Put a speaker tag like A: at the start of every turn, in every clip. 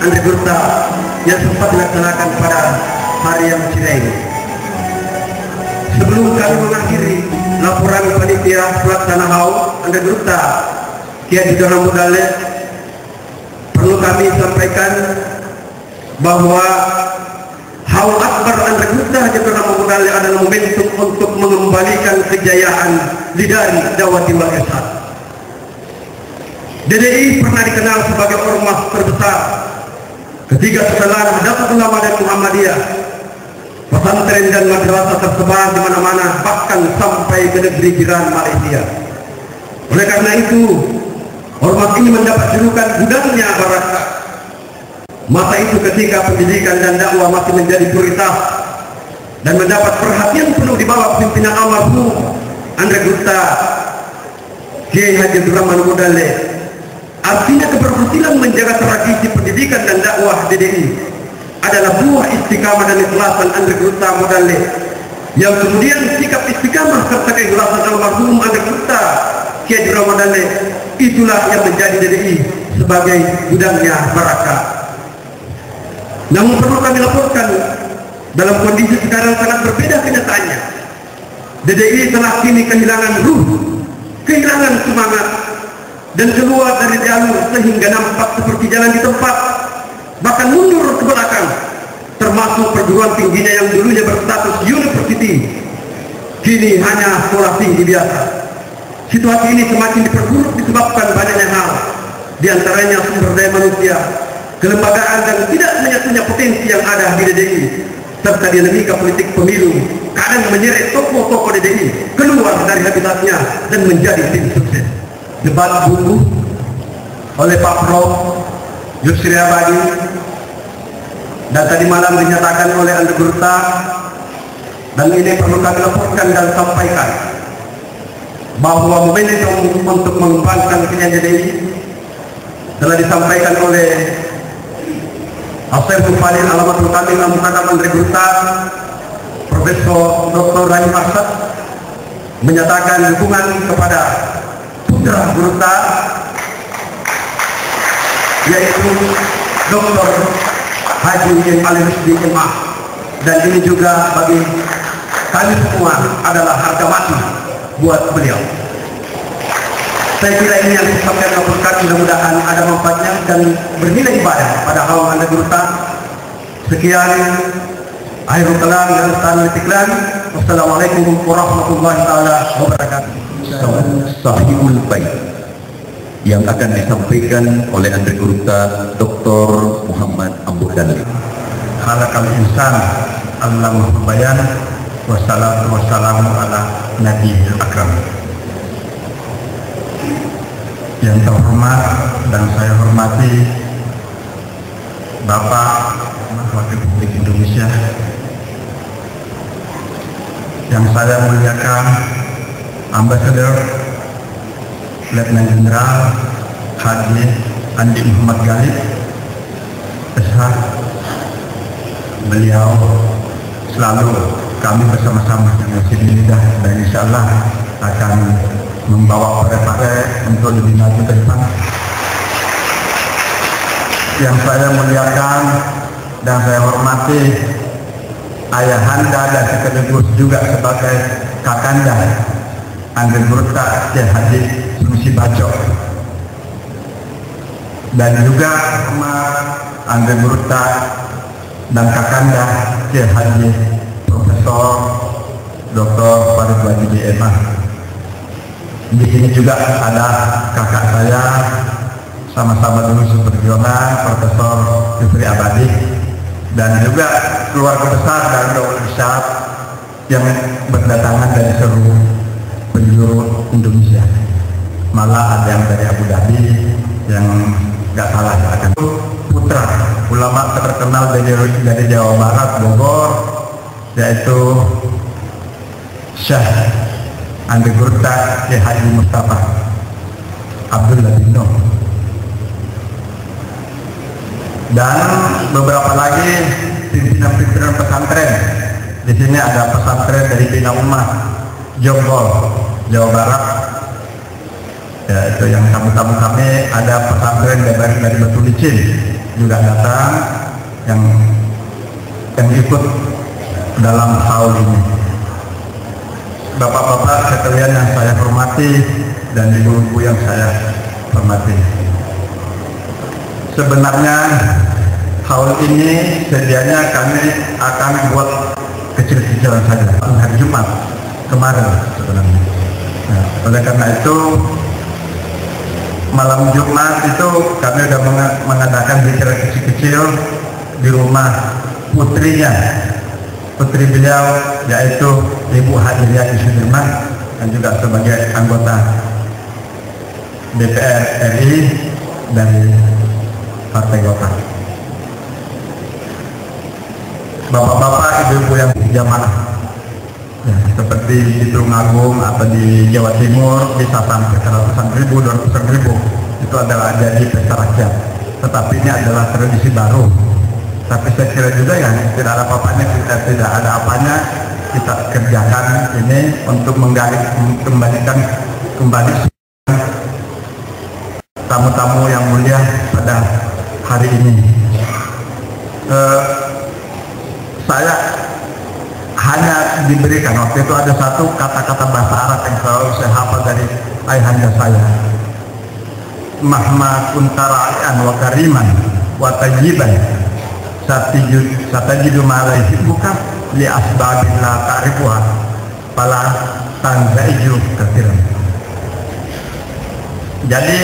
A: Andre Gurta yang sempat dilaksanakan pada hari yang Cireng. Sebelum kami mengakhiri laporan panitia pelaksana HAU Andre Gurta Kiai Jodora Mudale, perlu kami sampaikan bahwa HAU Akbar Andre Gurta Jodora Mudale adalah momentum untuk mengembalikan kejayaan di dari Jawa Timur S1. DDI pernah dikenal sebagai ormas terbesar ketiga setelah Nahdlatul Ulama dan Muhammadiyah. Pesantren dan madrasah tersebar di mana-mana, bahkan sampai ke negeri jiran Malaysia. Oleh karena itu, ormas ini mendapat julukan gudangnya barakah. Masa itu ketika pendidikan dan dakwah masih menjadi prioritas dan mendapat perhatian penuh di bawah pimpinan almarhum Andre Gurta Kiai Haji Abdurrahman Mudale. Artinya keberhasilan menjaga tradisi pendidikan dan dakwah DDI adalah buah istiqamah dan ikhlasan Andre Gurta Mudale, yang kemudian sikap istiqamah serta keikhlasan almarhum Andre Gurta Kiai Jodora Mudale itulah yang menjadi DDI sebagai gudangnya barakah. Namun perlu kami laporkan, dalam kondisi sekarang sangat berbeda kenyataannya. DDI telah kini kehilangan ruh, kehilangan semangat, dan keluar dari jalur sehingga nampak seperti jalan di tempat, bahkan mundur ke belakang, termasuk perguruan tingginya yang dulunya berstatus university kini hanya sekolah tinggi biasa. Situasi ini semakin diperburuk disebabkan banyaknya hal, diantaranya sumber daya manusia, kelembagaan, dan tidak menyatunya potensi yang ada di DDI, serta dinamika politik pemilu kadang menyeret tokoh-tokoh DDI keluar dari habitatnya dan menjadi tim sukses. Debat buku oleh Pak Prof. Yusri Abadi, dan tadi malam dinyatakan oleh Andre Gurta, dan ini perlu kami laporkan dan sampaikan bahwa momentum untuk mengembangkan kejayaan DDI telah disampaikan oleh Aseful Fadil Alamatul Kamil Al-Muqaddam Andre Gurta, Profesor Dr. Rahim Arsad, menyatakan dukungan kepada putra Gurta yaitu Dr. Haji Muhyiddin Ali Rusdi Imah, dan ini juga bagi kami semua adalah harga mati buat beliau. Saya kira ini yang saya laporkan, mudah-mudahan ada manfaatnya dan bernilai ibadah pada HAU Andre Gurta. Sekian, akhirul kalam dan istiqlal. Wassalamualaikum warahmatullahi wabarakatuh.
B: Sahihul Bait yang akan disampaikan oleh Andre Gurta Dr. Muhammad Ambudali.
A: Khalaqal insan Allahumma bayan, wassalatu wassalamu ala nabiyil akram. Yang terhormat dan saya hormati Bapak Wakil Republik Indonesia, yang saya muliakan Ambasador Letnan Jenderal Haji Andi Muhammad Galib SH. Beliau selalu kami bersama-sama dengan lidah, dan insya Allah akan membawa partai untuk lebih maju ke depan. Yang saya muliakan dan saya hormati ayahanda dan sekaligus juga sebagai kakanda Andre Gurta Kiai Haji Musi Baco, dan juga Andre Gurta dan kakanda Kiai Haji Profesor Dr. Farid Wajidi Emah. Di sini juga ada kakak saya, sama-sama dulu seperjuangan, Profesor Yusri Abadi, dan juga keluarga besar dari Daul Isyad yang berdatangan dari seluruh penjuru Indonesia. Malah ada yang dari Abu Dhabi, yang gak salah akan putra ulama terkenal dari Jawa Barat, Bogor, yaitu Syekh Andre Gurta Kiai Haji Mustafa Abdullah bin Nuh, dan beberapa lagi pimpinan-pimpinan pesantren. Di sini ada pesantren dari Bina Ummah Jonggol, Jawa Barat, yaitu yang tamu-tamu kami. Ada pesantren dari Batu Licin
C: juga datang yang ikut dalam haul ini. Bapak-bapak sekalian yang saya hormati dan ibu-ibu yang saya hormati. Sebenarnya haul ini sedianya kami akan buat kecil-kecilan saja hari Jumat kemarin sebenarnya. Nah, oleh karena itu malam Jumat itu kami sudah mengadakan zikir kecil-kecil di rumah putrinya, putri beliau yaitu Ibu Hadijah Sudirman, dan juga sebagai anggota DPR RI dari Partai Golkar. Bapak-bapak, ibu-ibu yang jamaah, ya, seperti di Tulungagung atau di Jawa Timur bisa sampai 100.000, 200.000, itu adalah jadi pesta rakyat. Tetapi ini adalah tradisi baru. Tapi saya kira juga ya tidak ada apa-apanya, tidak ada apanya kita kerjakan ini untuk kembalikan kembali tamu-tamu yang mulia pada hari ini. Saya hanya diberikan waktu itu ada satu kata-kata bahasa Arab yang selalu saya hafal dari ayahanda saya. Mahma kuntara'an wa kariman wa tayyiban satajidu ma'alaihi bukan li asbabin la ta'rifuha fala tanzaiju kathiran. Jadi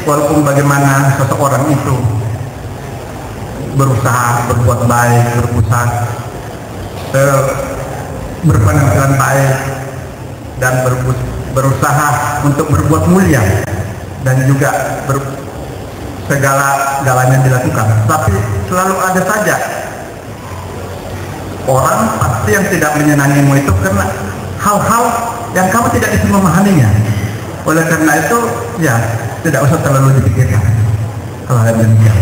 C: walaupun bagaimana seseorang itu berusaha berbuat baik, berusaha berpenampilan baik dan berusaha untuk berbuat mulia dan juga segala-galanya dilakukan, tapi selalu ada saja orang pasti yang tidak menyenangimu itu karena hal-hal yang kamu tidak bisa memahaminya. Oleh karena itu ya tidak usah terlalu dipikirkan hal-hal demikian.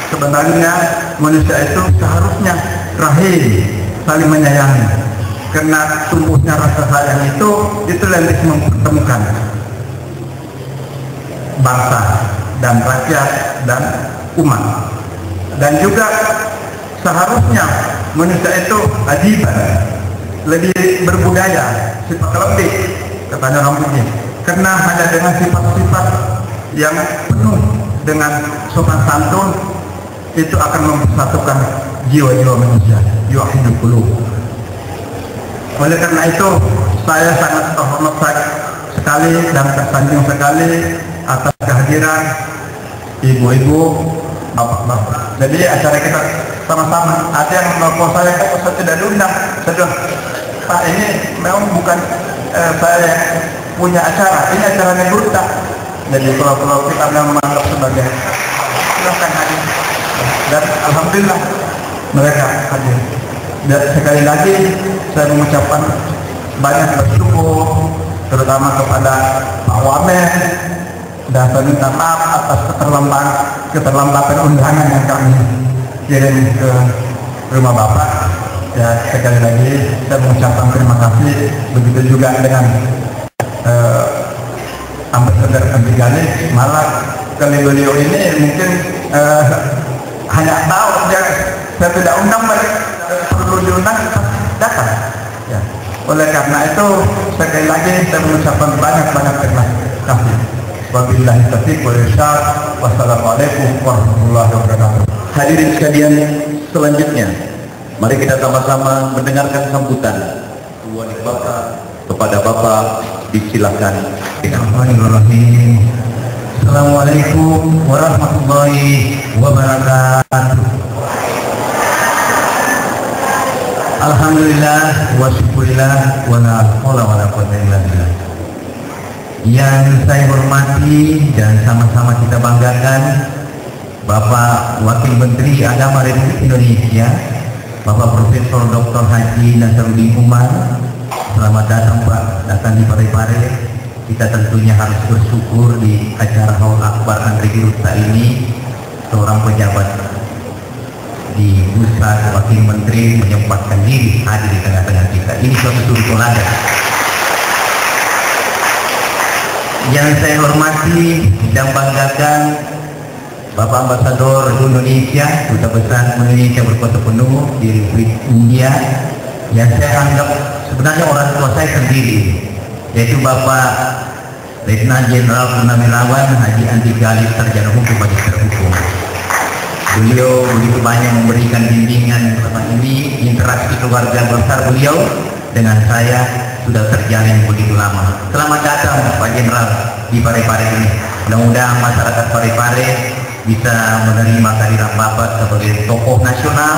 C: Sebenarnya manusia itu seharusnya rahim, saling menyayangi, karena tumbuhnya rasa sayang itu yang bisa mempertemukan bangsa dan rakyat dan umat. Dan juga seharusnya manusia itu adiban, lebih berbudaya, sifat lebih, katanya orang begini, karena hanya dengan sifat-sifat yang penuh dengan sopan santun itu akan mempersatukan jiwa-jiwa manusia, yuhidul qulub. Oleh karena itu saya sangat terhormat sekali dan tersanjung sekali atas kehadiran ibu-ibu, bapak-bapak. Jadi acara kita sama-sama. Ada yang melapor saya, kok saya tidak diundang. Saya bilang, Pak, ini memang bukan saya punya acara, ini acaranya Burta. Jadi kalau kita memang menganggap sebagai silahkan hadir. Dan alhamdulillah mereka hadir. Dan sekali lagi saya mengucapkan banyak bersyukur terutama kepada Pak Wamen, dan saya minta maaf atas keterlambatan undangan yang kami kirim ke rumah Bapak. Ya, sekali lagi saya mengucapkan terima kasih. Begitu juga dengan Ambasador Abdi Ghani, malah kali beliau ini mungkin hanya tahu saya tidak undang, mereka perlu diundang datang. Ya. Oleh karena itu sekali lagi saya mengucapkan banyak-banyak terima kasih. Wabillahi taufiq wal hidayah. Wassalamualaikum warahmatullahi wabarakatuh.
B: Hadirin sekalian, selanjutnya mari kita sama-sama mendengarkan sambutan Tuan Bapak kepada Bapak. Disilakan.
C: Bismillahirrahmanirrahim. Assalamualaikum warahmatullahi wabarakatuh. Alhamdulillah wa syukurillah wa la haula wa la quwwata illa billah. Yang saya hormati dan sama-sama kita banggakan Bapak Wakil Menteri Agama Republik Indonesia, Bapak Profesor Dr. Haji Nasaruddin Umar. Selamat datang Pak, datang di Parepare. Kita tentunya harus bersyukur di acara Haul Akbar Andri Giruta ini seorang pejabat di Pusat Wakil Menteri menyempatkan diri hadir di tengah-tengah kita. Ini suatu suri teladan. Yang saya hormati dan banggakan
B: Bapak Ambasador Indonesia, Duta Besar Indonesia berkuasa penuh di Republik India, yang saya anggap sebenarnya orang tua saya sendiri, yaitu Bapak Letnan Jenderal Purnawirawan Haji Andi Galih, Sarjana Hukum Magister Hukum. Beliau begitu banyak memberikan bimbingan selama ini. Interaksi keluarga besar beliau dengan saya sudah terjalin begitu lama. Selamat datang Pak Jenderal di Parepare ini. Mudah-mudahan masyarakat Parepare bisa menerima kehadiran Bapak sebagai tokoh nasional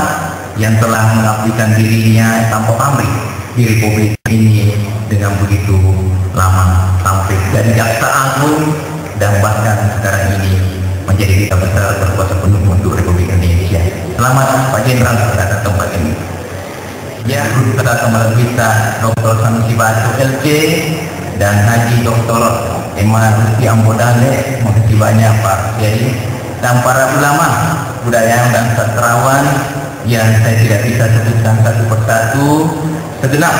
B: yang telah mengabdikan dirinya tanpa pamrih di Republik ini dengan begitu lama, sampai dari Jaksa Agung dan bahkan sekarang ini menjadi Duta Besar berkuasa penuh untuk Republik Indonesia. Selamat Pak Jenderal pada tempat ini. Ya, kita kembali kita Dr. Sanusi Batu LC dan Haji Dr. Emma Rusti Ambodale. Makasih banyak Pak Kiai dan para ulama, budayawan dan sastrawan yang saya tidak bisa sebutkan satu persatu. Segenap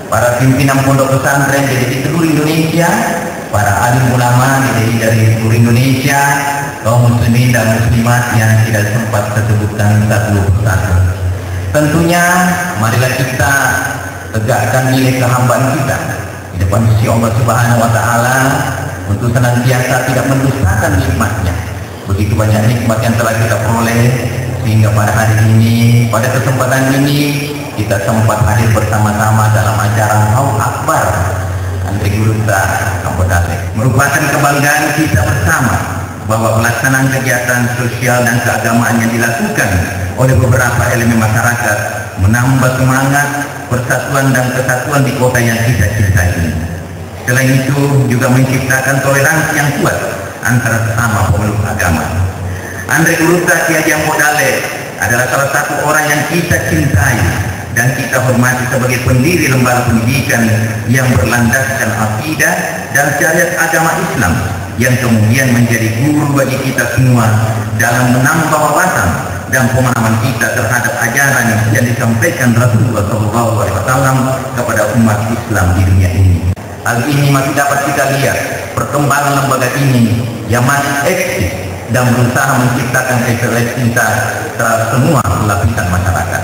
B: para pimpinan pondok pesantren di seluruh Indonesia, para alim ulama dari seluruh Indonesia, kaum muslimin dan muslimat yang tidak sempat disebutkan satu persatu. Tentunya marilah kita tegakkan nilai kehambaan kita di depan sisi Allah Subhanahu wa Ta'ala untuk senantiasa tidak mendustakan nikmatnya. Begitu banyak nikmat yang telah kita peroleh sehingga pada hari ini, pada kesempatan ini kita sempat hadir bersama-sama dalam acara Haul Akbar Andri Gurutta Ambodale. Merupakan kebanggaan kita bersama bahwa pelaksanaan kegiatan sosial dan keagamaan yang dilakukan oleh beberapa elemen masyarakat menambah semangat persatuan dan kesatuan di kota yang kita cintai ini. Selain itu juga menciptakan toleransi yang kuat antara sesama pemeluk agama. Andri Gurutta Kiai Ambodale adalah salah satu orang yang kita cintai dan kita hormati sebagai pendiri lembaga pendidikan yang berlandaskan akidah dan syariat agama Islam, yang kemudian menjadi guru bagi kita semua dalam menambah wawasan dan pemahaman kita terhadap ajaran yang disampaikan Rasulullah SAW kepada umat Islam di dunia ini. Hal ini masih dapat kita lihat perkembangan lembaga ini yang masih eksis dan berusaha menciptakan eksistensitas terhadap semua lapisan masyarakat.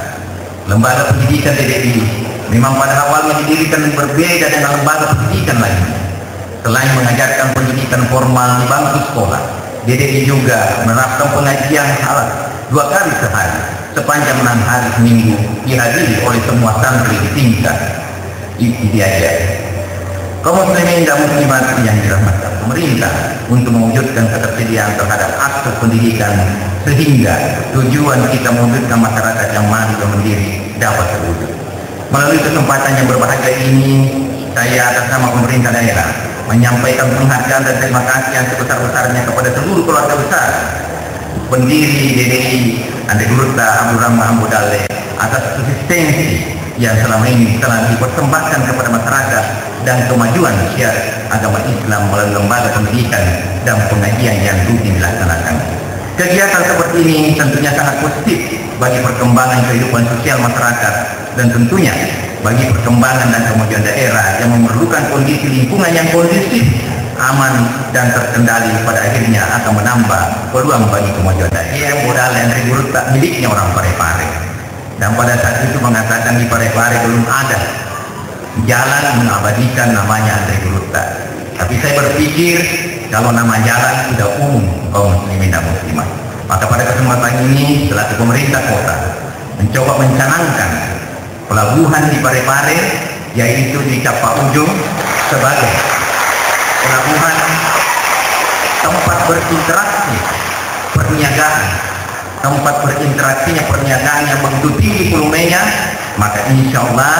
B: Lembaga pendidikan DDI memang pada awalnya didirikan berbeda dengan lembaga pendidikan lainnya. Selain mengajarkan pendidikan formal di bangku sekolah, DDI juga menerapkan pengajian halal 2 kali sehari sepanjang 6 hari seminggu, dihadiri oleh semua santri di tingkat diajar. Kaum muslimin dan muslimat yang dirahmati pemerintah untuk mewujudkan ketersediaan terhadap akses pendidikan sehingga tujuan kita mewujudkan masyarakat yang maju dan mandiri dapat terwujud. Melalui kesempatan yang berbahagia ini, saya atas nama pemerintah daerah menyampaikan penghargaan dan terima kasih yang sebesar-besarnya kepada seluruh keluarga besar pendiri DDI Andri Gurutta Abdul Rahman Ambodale atas eksistensi yang selama ini telah dipersembahkan kepada masyarakat dan kemajuan syariat agama Islam melalui lembaga pendidikan dan pengajian yang rutin dilaksanakan. Kegiatan seperti ini tentunya sangat positif bagi perkembangan kehidupan sosial masyarakat dan tentunya bagi perkembangan dan kemajuan daerah yang memerlukan kondisi lingkungan yang kondusif, aman dan terkendali, pada akhirnya akan menambah peluang bagi kemajuan daerah. Modal Andri Gurutta miliknya orang Parepare, dan pada saat itu mengatakan di Parepare belum ada jalan mengabadikan namanya Andri Gurutta. Tapi saya berpikir kalau nama jalan sudah umum kaum muslimin dan muslimat, maka pada kesempatan ini selaku pemerintah kota mencoba mencanangkan pelabuhan di Parepare, yaitu di Capa Ujung, sebagai pelabuhan tempat berinteraksi perniagaan, tempat berinteraksinya perniagaan yang begitu tinggi volumenya. Maka insya Allah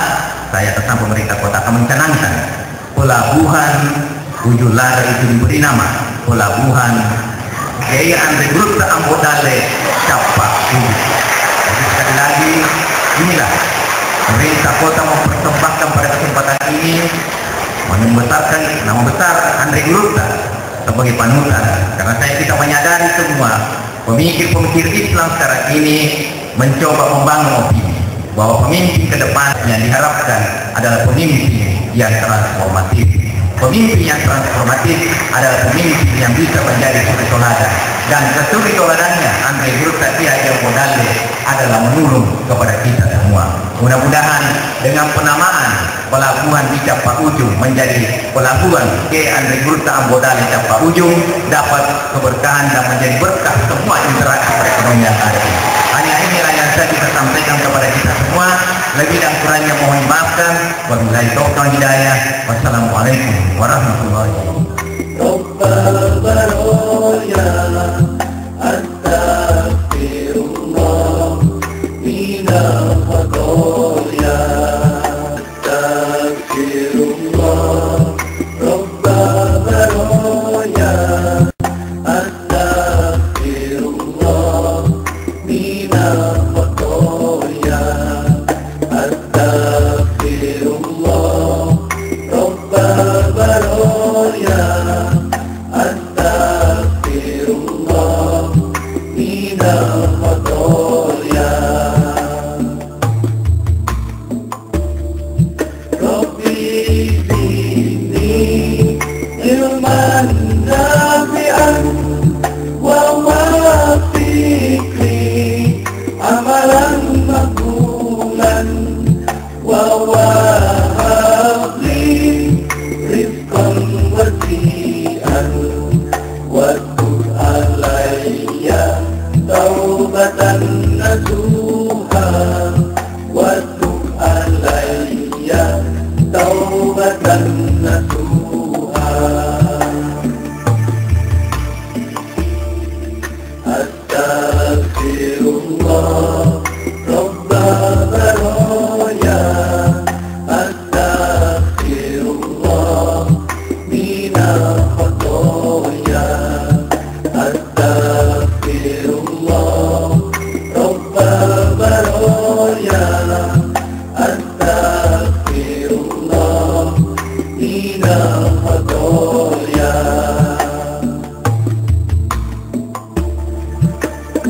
B: saya atas nama pemerintah kota akan mencanangkan pelabuhan Ujung Lada itu diberi nama Pelabuhan Kiai Andri Gurutta Ambodale Capa Ujung. Jadi sekali lagi, inilah pemerintah kota mempersembahkan pada kesempatan ini membesarkan nama besar Andri Gurutta sebagai panutan, karena kita menyadari semua pemikir-pemikir Islam sekarang ini mencoba membangun opini bahwa pemimpin ke depannya diharapkan adalah pemimpin yang transformatif. Pemimpin yang transformatif adalah pemimpin yang bisa menjadi suri teladan dan sesuri toladannya Andre Group Satria yang modalnya adalah menurun kepada kita semua. Mudah-mudahan dengan penamaan pelabuhan di Capa Ujung menjadi pelabuhan ke Andre Group Ambodali Capa Ujung dapat keberkahan dan menjadi berkah semua interaksi perekonomian ada. Hanya inilah yang saya bisa sampaikan kepada kita semua. Lebih dan kurangnya mohon maafkan. Wabillahi taufiq hidayah. Wassalamualaikum warahmatullahi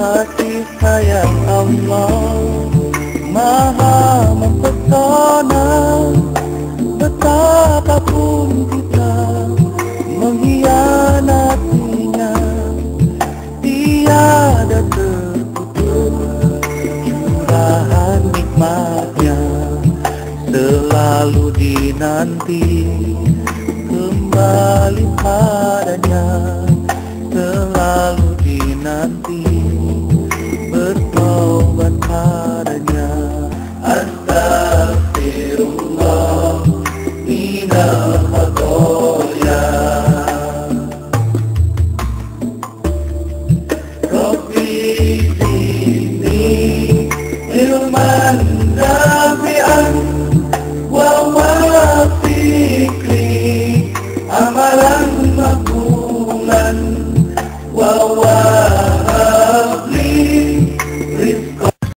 D: Kasih sayang Allah Maha mempesona, betapapun kita mengkhianatinya, tiada terputus curahan nikmatnya, selalu dinanti kembali padanya.